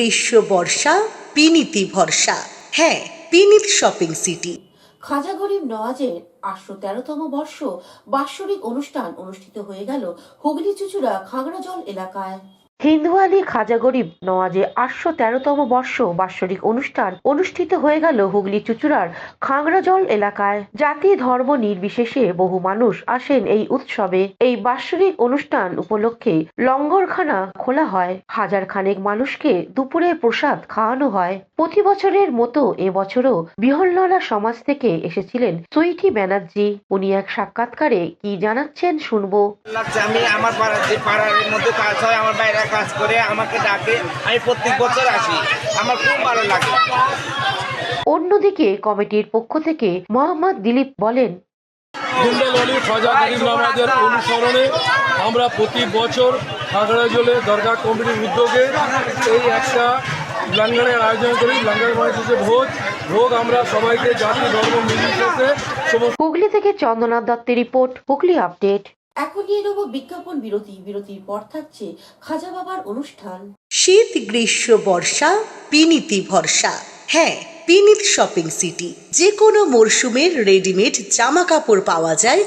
গ্রীষ্ম বর্ষা পিনিতি ভরসা। হ্যাঁ, পিনিত শপিং সিটি। খাজা গরিব নওয়াজের ৮১৩তম বর্ষ বাৎসরিক অনুষ্ঠান অনুষ্ঠিত হয়ে গেল হুগলি চুঁচুড়া খাগড়াজল এলাকায়। হিন্দুয়ালি খাজা গরিব নওয়াজের ৮১৩তম বর্ষ বাৎসরিক অনুষ্ঠান অনুষ্ঠিত হয়ে গেল হুগলি চুঁচুড়ার খাগড়াজল এলাকায়। জাতি ধর্ম নির্বিশেষে বহু মানুষ আসেন এই উৎসবে। এই বাৎসরিক অনুষ্ঠান উপলক্ষে লঙ্গরখানা খোলা হয়। হাজার খানেক মানুষকে দুপুরে প্রসাদ খাওয়ানো হয়। প্রতি বছরের মতো এবছরও বিহলনলা সমাজ থেকে এসেছিলেন সুইটি ব্যানার্জি। উনি এক সাক্ষাৎকারে কি জানাচ্ছেন শুনবো। আমি আমার পাড়ার মধ্যে কাজ হয়, আমার বাইরে কাজ করে আমাকে ডাকে, আমি প্রত্যেক বছর আসি, আমার খুব ভালো লাগে। অন্যদিকে কমিটির পক্ষ থেকে মোহাম্মদ দিলীপ বলেন, হিন্দুয়ালি খাজা গরিব নওয়াজের অনুসরণে আমরা প্রতি বছর খাগড়াজলে দরগা কমিটির উদ্যোগে এই একটা লঙ্গরের আয়োজন করি। লঙ্গর মানে হচ্ছে ভোগ আমরা সবাইকে জাতি ধর্ম নির্বিশেষে। হুগলি থেকে চন্দ্রনাথ দত্তের রিপোর্ট, হুগলি আপডেট। এখন নিয়ে নেব বিজ্ঞাপন বিরতি। বিরতির পর থাকছে খাজা বাবার অনুষ্ঠান। শীত গ্রীষ্ম বর্ষা পিনিতি ভরসা। হ্যাঁ, পিনিত শপিং সিটি। যে কোনো মরশুমের রেডিমেড জামা কাপড় পাওয়া যায়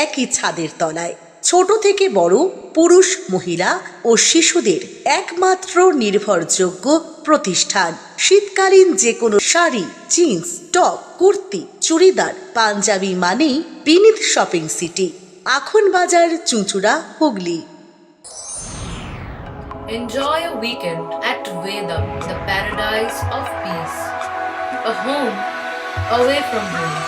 একই ছাদের তলায়। ছোট থেকে বড়, পুরুষ মহিলা ও শিশুদের একমাত্র নির্ভরযোগ্য প্রতিষ্ঠান। শীতকালীন যে কোনো শাড়ি, জিন্স, টপ, কুর্তি, চুড়িদার, পাঞ্জাবি মানেই পিনিত শপিং সিটি। আখন বাজার, চুঁচুড়া, Hooghly. Enjoy a weekend at Vedam, the paradise of peace. A home away from home.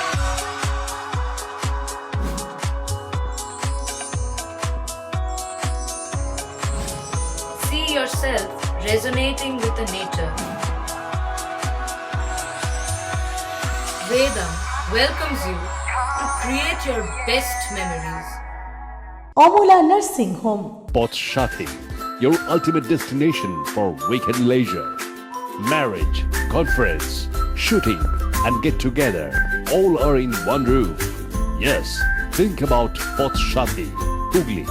See yourself resonating with the nature. Vedam welcomes you to create your best memories. Amala nursing home. Potshati, your ultimate destination for weekend leisure. Marriage, conference, shooting and get together all are in one roof. Yes, think about Potshati, Hugli.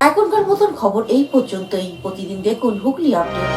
এখনকার মতন খবর এই পর্যন্তই। প্রতিদিন দেখুন Hooghly update.